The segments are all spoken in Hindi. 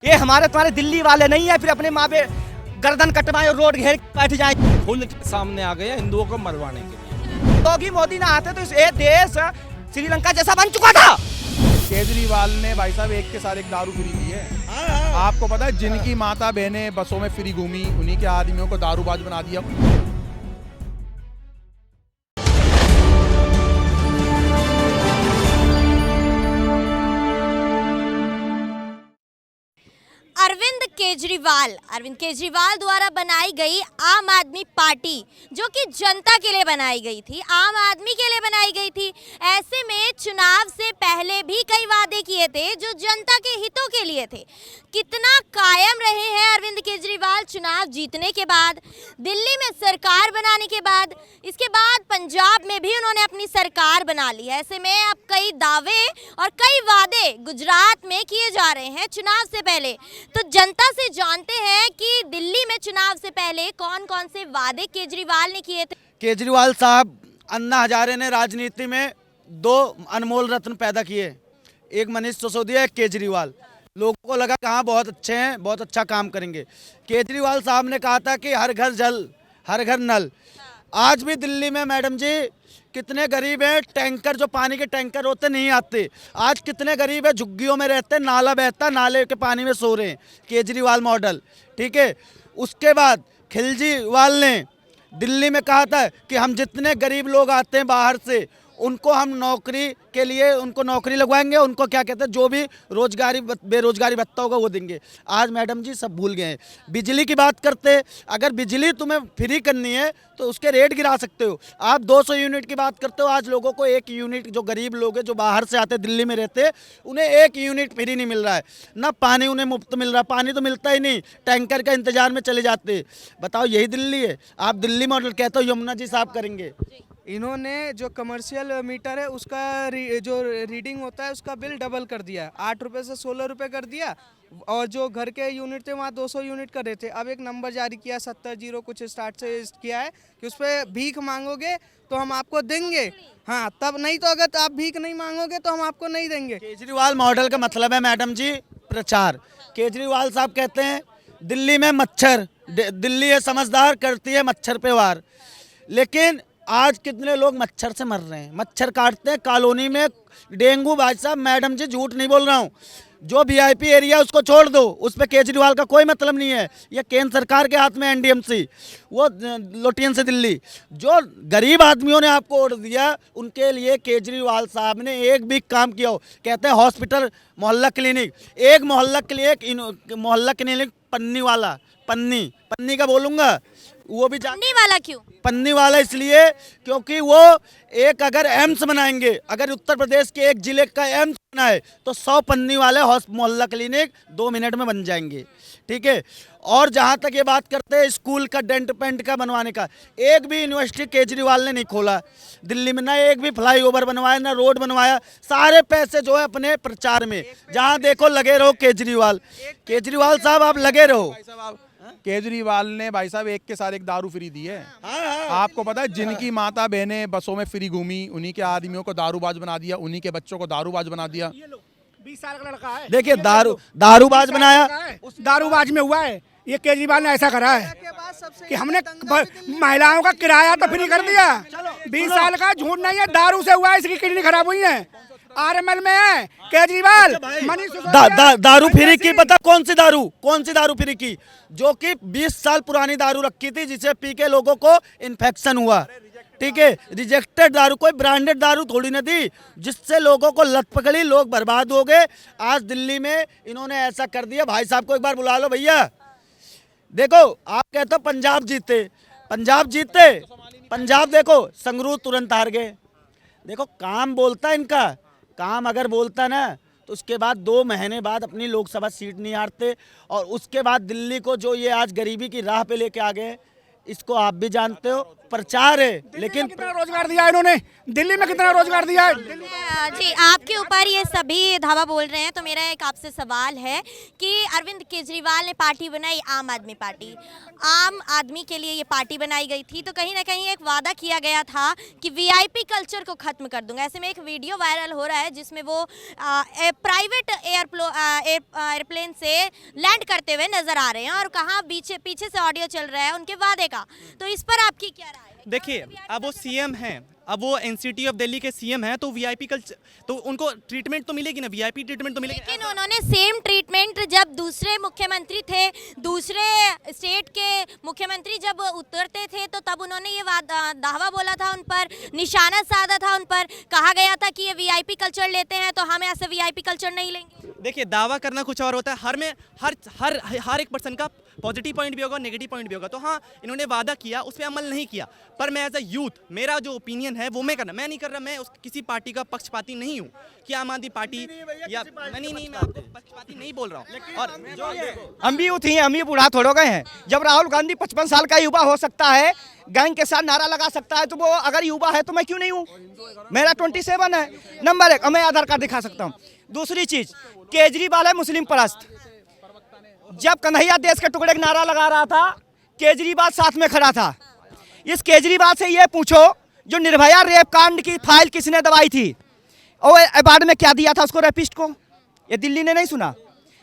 ये हमारे तुम्हारे दिल्ली वाले नहीं है, फिर अपने माँ पे गर्दन कटवाए और रोड घेर बैठ जाए। खुद सामने आ गया हिंदुओं को मरवाने के लिए। योगी मोदी ना आते तो ये देश श्रीलंका जैसा बन चुका था। केजरीवाल ने भाई साहब एक के साथ एक दारू फ्री दी है। आपको पता है जिनकी माता बहनें बसों में फ्री घूमी उन्हीं के आदमियों को दारूबाज बना दिया। अरविंद केजरीवाल द्वारा बनाई गई आम आदमी पार्टी, जो कि जनता के लिए बनाई गई थी, आम आदमी के लिए बनाई गई थी। ऐसे में चुनाव से पहले भी कई वादे किए थे जो जनता के हितों के लिए थे। कितना कायम रहे हैं अरविंद केजरीवाल चुनाव जीतने के बाद, दिल्ली में सरकार बनाने के बाद, इसके बाद पंजाब में भी उन्होंने अपनी सरकार बना ली है। ऐसे में अब कई दावे और कई वादे गुजरात में किए जा रहे हैं चुनाव से पहले। तो जनता से जानते हैं कि दिल्ली में चुनाव से पहले कौन कौन से वादे केजरीवाल ने किए थे। केजरीवाल साहब, अन्ना हजारे ने राजनीति में दो अनमोल रत्न पैदा किए, एक मनीष सिसोदिया, एक केजरीवाल। लोगों को लगा कहाँ बहुत अच्छे हैं, बहुत अच्छा काम करेंगे। केजरीवाल साहब ने कहा था कि हर घर जल, हर घर नल। आज भी दिल्ली में मैडम जी कितने गरीब हैं, टैंकर जो पानी के टैंकर होते नहीं आते। आज कितने गरीब है, झुग्गियों में रहते, नाला बहता, नाले के पानी में सो रहे हैं। केजरीवाल मॉडल, ठीक है। उसके बाद खिलजीवाल ने दिल्ली में कहा था कि हम जितने गरीब लोग आते हैं बाहर से उनको हम नौकरी के लिए उनको नौकरी लगवाएंगे, उनको क्या कहते हैं जो भी रोजगारी बेरोजगारी भत्ता होगा वो देंगे। आज मैडम जी सब भूल गए हैं। बिजली की बात करते, अगर बिजली तुम्हें फ्री करनी है तो उसके रेट गिरा सकते हो। आप 200 यूनिट की बात करते हो, आज लोगों को 1 यूनिट, जो गरीब लोग हैं जो बाहर से आते दिल्ली में रहते, उन्हें 1 यूनिट फ्री नहीं मिल रहा है। ना पानी उन्हें मुफ्त मिल रहा, पानी तो मिलता ही नहीं, टैंकर का इंतजार में चले जाते। बताओ यही दिल्ली है? आप दिल्ली मॉडल कहते हो यमुना जी साफ करेंगे। इन्होंने जो कमर्शियल मीटर है उसका जो रीडिंग होता है उसका बिल डबल कर दिया, 8 रुपये से 16 रुपये कर दिया। और जो घर के यूनिट थे वहाँ 200 यूनिट कर रहे थे। अब एक नंबर जारी किया 70 कुछ स्टार्ट से किया है कि उस पर भीख मांगोगे तो हम आपको देंगे, हाँ तब, नहीं तो अगर आप भीख नहीं मांगोगे तो हम आपको नहीं देंगे। केजरीवाल मॉडल का मतलब है मैडम जी प्रचार। केजरीवाल साहब कहते हैं दिल्ली में मच्छर, दिल्ली है समझदार, करती है मच्छर पे वार। लेकिन आज कितने लोग मच्छर से मर रहे हैं, मच्छर काटते हैं कॉलोनी में, डेंगू। भाई साहब मैडम जी झूठ नहीं बोल रहा हूँ, जो वीआईपी एरिया उसको छोड़ दो, उस पर केजरीवाल का कोई मतलब नहीं है। ये केंद्र सरकार के हाथ में एनडीएमसी, वो लोटियन से दिल्ली। जो गरीब आदमियों ने आपको वोट दिया उनके लिए केजरीवाल साहब ने एक भी काम किया हो। कहते हैं हॉस्पिटल, मोहल्ला क्लिनिक, एक मोहल्ला क्लिनिक, मोहल्ला क्लिनिक पन्नी वाला, पन्नी का बोलूँगा वो भी पन्नी वाला क्यों? पन्नी वाला इसलिए क्योंकि वो एक अगर एम्स बनाएंगे, अगर उत्तर प्रदेश के एक जिले का एम्स बना है तो 100 पन्नी वाले मोहल्ला क्लिनिक 2 मिनट में बन जाएंगे, ठीक है। और जहाँ तक ये बात करते हैं स्कूल का, डेंट पेंट का बनवाने का, एक भी यूनिवर्सिटी केजरीवाल ने नहीं खोला दिल्ली में, ना एक भी फ्लाईओवर बनवाया, ना रोड बनवाया। सारे पैसे जो है अपने प्रचार में, जहाँ देखो लगे रहो केजरीवाल। केजरीवाल साहब आप लगे रहो। केजरीवाल ने भाई साहब एक के साथ एक दारू फ्री दी है। आपको पता है जिनकी माता बहनें बसों में फ्री घूमी उन्हीं के आदमियों को दारूबाज बना दिया, उन्हीं के बच्चों को दारूबाज बना दिया। 20 साल का लड़का है, देखिए दारूबाज बनाया, उस दारूबाज में हुआ है। ये केजरीवाल ने ऐसा करा है कि हमने महिलाओं का किराया तो फ्री कर दिया। 20 साल का झूठ नहीं है, दारू से हुआ है, इसकी किडनी खराब हुई है। आरएमएल में है केजरीवाल। दारू फ्री की, पता कौन सी दारू फ्री की? जो कि 20 साल पुरानी दारू रखी थी जिसे पी के लोगों को इन्फेक्शन हुआ, ठीक है। रिजेक्टेड दारू, कोई ब्रांडेड दारू थोड़ी न थी, जिससे लोगों को लत पकड़ी, लोग बर्बाद हो गए। आज दिल्ली में इन्होंने ऐसा कर दिया। भाई साहब को एक बार बुला लो भैया। देखो आप कहते हो पंजाब जीते, पंजाब देखो संगरूर तुरंत हार गए। देखो काम बोलता है इनका, काम अगर बोलता ना तो उसके बाद 2 महीने बाद अपनी लोकसभा सीट नहीं हारते। और उसके बाद दिल्ली को जो ये आज गरीबी की राह पे लेके आ गए, इसको आप भी जानते हो, प्रचार है। लेकिन कितना रोजगार दिया है इन्होंने, दिल्ली में कितना रोजगार दिया है? जी आपके ऊपर ये सभी धावा बोल रहे हैं, तो मेरा एक आपसे सवाल है कि अरविंद केजरीवाल ने पार्टी बनाई आम आदमी पार्टी, आम आदमी के लिए ये पार्टी बनाई गई थी, तो कहीं ना कहीं एक वादा किया गया था कि वीआईपी कल्चर को खत्म कर दूंगा। ऐसे में एक वीडियो वायरल हो रहा है जिसमें वो प्राइवेट एयरप्लेन से लैंड करते हुए नजर आ रहे हैं और कहाँ पीछे से ऑडियो चल रहा है उनके वादे का, तो इस पर आपकी क्या राय है? देखिए, अब वो सीएम हैं, अब वो एनसीटी ऑफ दिल्ली के सीएम हैं, तो वीआईपी कल्चर, तो उनको ट्रीटमेंट तो मिलेगी ना, वीआईपी ट्रीटमेंट तो मिलेगी। लेकिन उन्होंने सेम ट्रीटमेंट जब दूसरे मुख्यमंत्री थे, दूसरे स्टेट के मुख्यमंत्री जब उतरते थे, तो तब उन्होंने ये दावा बोला था, उन पर निशाना साधा था, उन पर कहा गया था कि ये वीआईपी कल्चर लेते हैं तो हम ऐसे वीआईपी कल्चर नहीं लेंगे। देखिए, दावा करना कुछ और होता है, हर एक पर्सन का पॉजिटिव पॉइंट भी होगा, नेगेटिव पॉइंट भी होगा। तो हाँ, इन्होंने वादा किया, उस पर अमल नहीं किया, पर मैं एज अ यूथ, मेरा जो ओपिनियन है वो मैं नहीं कर रहा, मैं किसी पार्टी का पक्षपाती नहीं हूँ कि आम आदमी पार्टी या नहीं, मैं आपको पक्षपाती नहीं बोल रहा हूँ। और हम भी यूथ ही हैं, हम भी बूढ़ा थोड़ो गए हैं। जब राहुल गांधी 55 साल का युवा हो सकता है, गैंग के साथ नारा लगा सकता है, तो वो अगर युवा है तो मैं क्यों नहीं हूँ? मेरा 27 है, नंबर 1, मैं आधार कार्ड दिखा सकता हूँ। दूसरी चीज, केजरीवाल है मुस्लिम परस्त। जब कन्हैया देश के टुकड़े का नारा लगा रहा था, केजरीवाल साथ में खड़ा था। इस केजरीवाल से ये पूछो, जो निर्भया रेप कांड की फाइल किसने दबाई थी और अवार्ड में क्या दिया था उसको, रेपिस्ट को? ये दिल्ली ने नहीं सुना।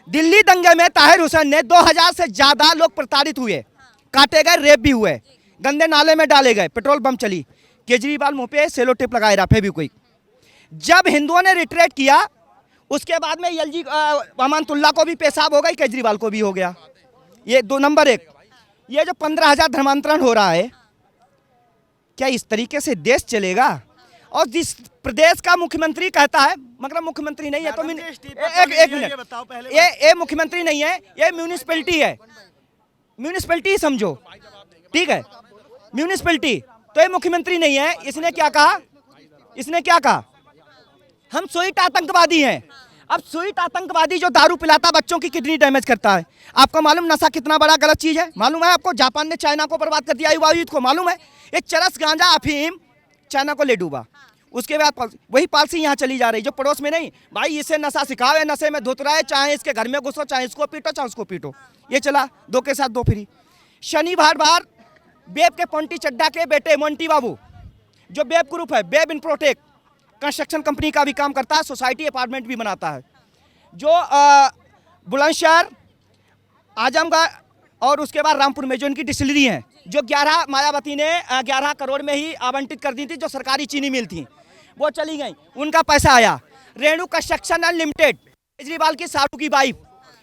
दिल्ली दंगे में ताहिर हुसैन ने 2000 से ज्यादा लोग प्रताड़ित हुए, काटे गए, रेप भी हुए, गंदे नाले में डाले गए, पेट्रोल बम चली, केजरीवाल मुंह पे सेलो टेप लगाए रहा, फेविक्विक। जब हिंदुओं ने रिट्रेट किया, उसके बाद में एलजी अमानतुल्लाह को भी पेशाब हो गई, केजरीवाल को भी हो गया। ये 2 नंबर 1, ये जो 15,000 धर्मांतरण हो रहा है, क्या इस तरीके से देश चलेगा? और जिस प्रदेश का मुख्यमंत्री कहता है, मतलब मुख्यमंत्री नहीं है तो एक मिनट, ये मुख्यमंत्री नहीं है, ये म्यूनिसिपैलिटी है, म्यूनिसिपैलिटी समझो, ठीक है, म्यूनिसिपैलिटी, तो ये मुख्यमंत्री नहीं है। इसने क्या कहा? हम स्वीट आतंकवादी हैं। अब स्वीट आतंकवादी जो दारू पिलाता, बच्चों की किडनी डैमेज करता है। आपको मालूम नशा कितना बड़ा गलत चीज है? मालूम है आपको? जापान ने चाइना को बर्बाद कर दिया, युवा यूथ को मालूम है? एक चरस गांजा अफीम चाइना को ले डूबा। उसके बाद वही पॉलिसी यहाँ चली जा रही, जो पड़ोस में नहीं, भाई इसे नशा सिखाओ, नशे में धुत रहा है, चाहे इसके घर में घुसो, चाहे इसको पीटो, चाहे उसको पीटो। ये चला 2 के साथ 2 फ्री। शनिवार बेब के पोंटी चड्डा के बेटे मोंटी बाबू, जो बेब ग्रुप है, बेब इनप्रोटेक कंस्ट्रक्शन कंपनी का भी काम करता है, सोसाइटी अपार्टमेंट भी बनाता है, जो बुलंदशहर, आजमगढ़ और उसके बाद रामपुर में जो इनकी डिस्टिलरी है, जो 11 मायावती ने 11 करोड़ में ही आवंटित कर दी थी, जो सरकारी चीनी मिल थी, वो चली गई, उनका पैसा आया। रेणु कंस्ट्रक्शन अनलिमिटेड, केजरीवाल की सारू की वाइफ,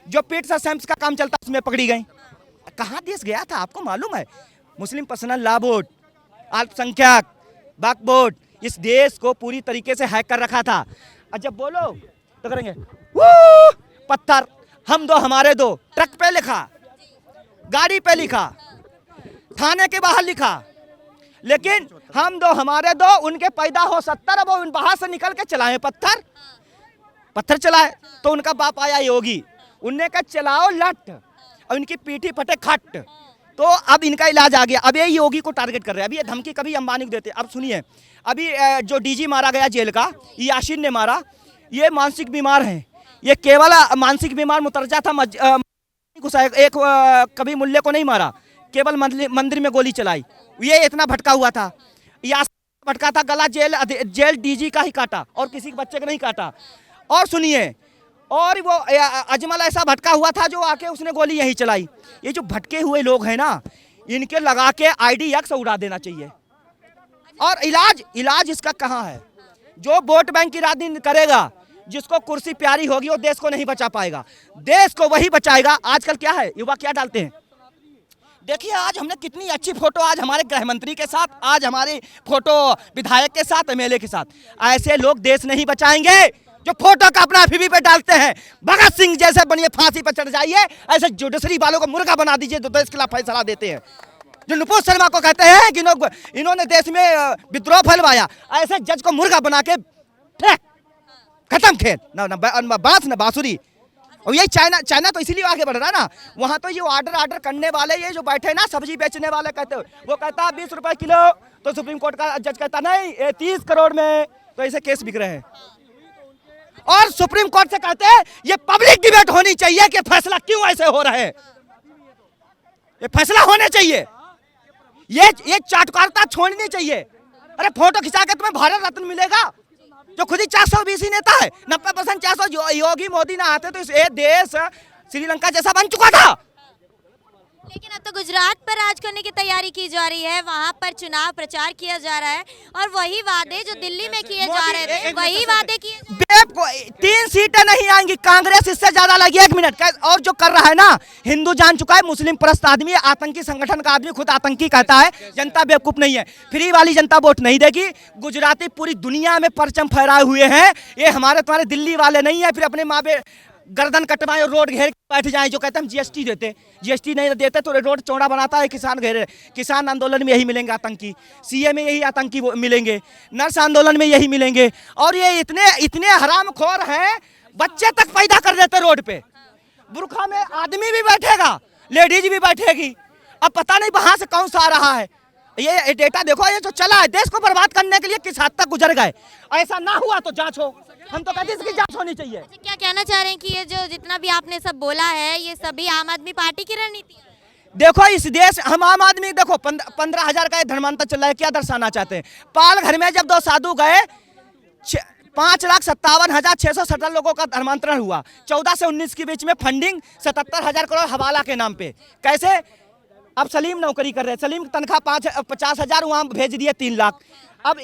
जो पीट सा सैम्स का काम चलता, उसमें पकड़ी गई। कहाँ देश गया था आपको मालूम है? मुस्लिम पर्सनल लॉ बोर्ड, अल्पसंख्यक वक्फ बोर्ड, इस देश को पूरी तरीके से हैक कर रखा था। और जब बोलो तो करेंगे पत्थर, हम दो हमारे दो, ट्रक पे लिखा, गाड़ी पे लिखा, थाने के बाहर लिखा, लेकिन हम दो हमारे दो, उनके पैदा हो 70, अब वो बाहर से निकल के चलाए पत्थर चलाए। तो उनका बाप आया योगी, उनने कहा चलाओ लट, और उनकी पीठी फटे खट। तो अब इनका इलाज आ गया, अब ये योगी को टारगेट कर रहे हैं। अभी ये धमकी कभी अंबानी को देते। अब सुनिए, अभी जो डीजी मारा गया जेल का, याशीन ने मारा, ये मानसिक बीमार हैं। ये केवल मानसिक बीमार मुतरजा था, एक कभी मुल्ले को नहीं मारा, केवल मंदिर में गोली चलाई। ये इतना भटका हुआ था, यासीन भटका था, गला जेल डीजी का ही काटा और किसी बच्चे का नहीं काटा। और सुनिए, और वो अजमल ऐसा भटका हुआ था जो आके उसने गोली यही चलाई। ये जो भटके हुए लोग हैं ना, इनके लगा के IDX उड़ा देना चाहिए। और इलाज इसका कहाँ है? जो वोट बैंक की राजनीति करेगा, जिसको कुर्सी प्यारी होगी, वो देश को नहीं बचा पाएगा, देश को वही बचाएगा। आजकल क्या है, युवा क्या डालते हैं? देखिए, आज हमने कितनी अच्छी फोटो, आज हमारे गृह मंत्री के साथ, आज हमारी फोटो विधायक के साथ, MLA के साथ। ऐसे लोग देश नहीं बचाएंगे जो फोटो का अपना FB पे डालते हैं। भगत सिंह जैसे बनिए, फांसी पर चढ़ जाइए, ऐसे जुडिशरी वालों को मुर्गा बना दीजिए जो देश के खिलाफ फैसला देते हैं। जो नुपुर शर्मा को कहते हैं कि इन्होंने देश में विद्रोह फैलवाया, ऐसे जज को मुर्गा बना के खत्म खेल, ना बांस ना बांसुरी। और ये चाइना तो इसीलिए आगे बढ़ रहा है ना। वहाँ तो ये ऑर्डर करने वाले ये जो बैठे ना सब्जी बेचने वाले कहते हो, वो कहता है 20 रुपए किलो, तो सुप्रीम कोर्ट का जज कहता नहीं 30 करोड़ में, तो ऐसे केस बिक रहे हैं। और सुप्रीम कोर्ट से कहते हैं ये पब्लिक डिबेट होनी चाहिए कि फैसला क्यों ऐसे हो रहे हैं, ये फैसला होने चाहिए, ये चाटुकारिता छोड़नी चाहिए। अरे फोटो खिंचा के तुम्हें भारत रत्न मिलेगा जो खुद ही 420 नेता है, 90% 400 योगी मोदी ना आते तो ये देश श्रीलंका जैसा बन चुका था। लेकिन अब तो गुजरात पर राज करने की तैयारी की जा रही है, वहां पर चुनाव प्रचार किया जा रहा है और वही वादे जो दिल्ली में किए जा रहे थे वही वादे किए जा रहे हैं। 3 सीटें नहीं आएंगी, कांग्रेस इससे ज्यादा लगी। 1 मिनट और जो कर रहा है ना, हिंदू जान चुका है, मुस्लिम परस्त आदमी है, आतंकी संगठन का आदमी, खुद आतंकी कहता है। जनता बेवकूफ नहीं है, फ्री वाली जनता वोट नहीं देगी। गुजराती पूरी दुनिया में परचम फहराए हुए हैं, ये हमारे तुम्हारे दिल्ली वाले नहीं है। फिर अपने माँ गर्दन कटवाए और रोड घेर बैठ जाए, जो कहते हैं हम जीएसटी देते, जीएसटी नहीं देते तो रोड चौड़ा बनाता है किसान घेरे। किसान आंदोलन में यही मिलेंगे आतंकी, सीए में यही आतंकी मिलेंगे, नर्स आंदोलन में यही मिलेंगे। और ये इतने हरामखोर हैं, बच्चे तक पैदा कर देते रोड पे। बुरखा में आदमी भी बैठेगा, लेडीज भी बैठेगी। अब पता नहीं वहां से कौन सा आ रहा है। ये डेटा देखो, ये जो चला है देश को बर्बाद करने के लिए किस हद तक गुजर गए। ऐसा ना हुआ तो जांच हो, हम तो कहते हैं इसकी जांच होनी चाहिए। क्या कहना चाह रहे हैं कि ये जो जितना भी आपने सब बोला है ये सभी आम आदमी पार्टी की रणनीति है? देखो इस देश हम आम आदमी देखो 15,000 का धर्मांतर चल रहा है, क्या दर्शाना चाहते हैं। पाल घर में जब 2 साधु गए 5,57,617 लोगों का धर्मांतरण हुआ। 14 से 19 के बीच में फंडिंग 77,000 करोड़ हवाला के नाम पे। कैसे? अब सलीम नौकरी कर रहे हैं, सलीम की तनख्वाह 50,000, वहाँ भेज दिए 3 लाख। अब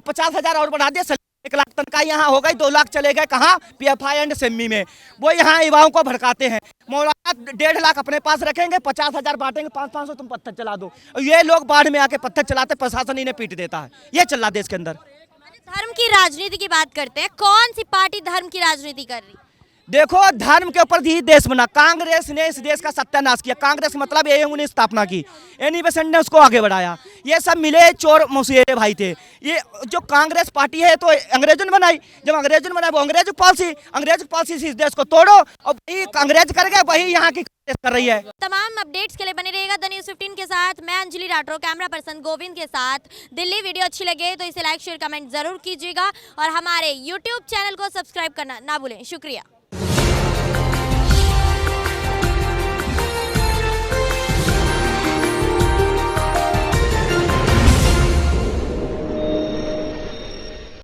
50,000 और बढ़ा दिए, 1 लाख तनख्वाह यहाँ हो गई, 2 लाख चले गए कहाँ? PFI एंड सेमी में। वो यहाँ युवाओं को भड़काते हैं। मौलाना 1.5 लाख अपने पास रखेंगे, 50,000 बांटेंगे, 500 तुम पत्थर चला दो। ये लोग बाढ़ में आके पत्थर चलाते, प्रशासन इन्हें पीट देता है। ये चल रहा देश के अंदर। धर्म की राजनीति की बात करते हैं, कौन सी पार्टी धर्म की राजनीति कर रही है? देखो धर्म के ऊपर ही देश बना। कांग्रेस ने इस देश का सत्यानाश किया। कांग्रेस मतलब एएमयू ने स्थापना की, एनी बेसेंट ने उसको आगे बढ़ाया। ये सब मिले चोर मौसेरे भाई थे। ये जो कांग्रेस पार्टी है तो अंग्रेजों ने बनाई, जब अंग्रेजों ने बनाई वो अंग्रेज पॉलिसी से इस देश को तोड़ो, और वही अंग्रेज कर गए, वही यहाँ की कर रही है। तमाम अपडेट्स के लिए बने रहेगा द न्यूज़ 15 के साथ। मैं अंजलि राठौर, कैमरा पर्सन गोविंद के साथ दिल्ली। वीडियो अच्छी लगे तो इसे लाइक शेयर कमेंट जरूर कीजिएगा और हमारे यूट्यूब चैनल को सब्सक्राइब करना ना भूलें। शुक्रिया।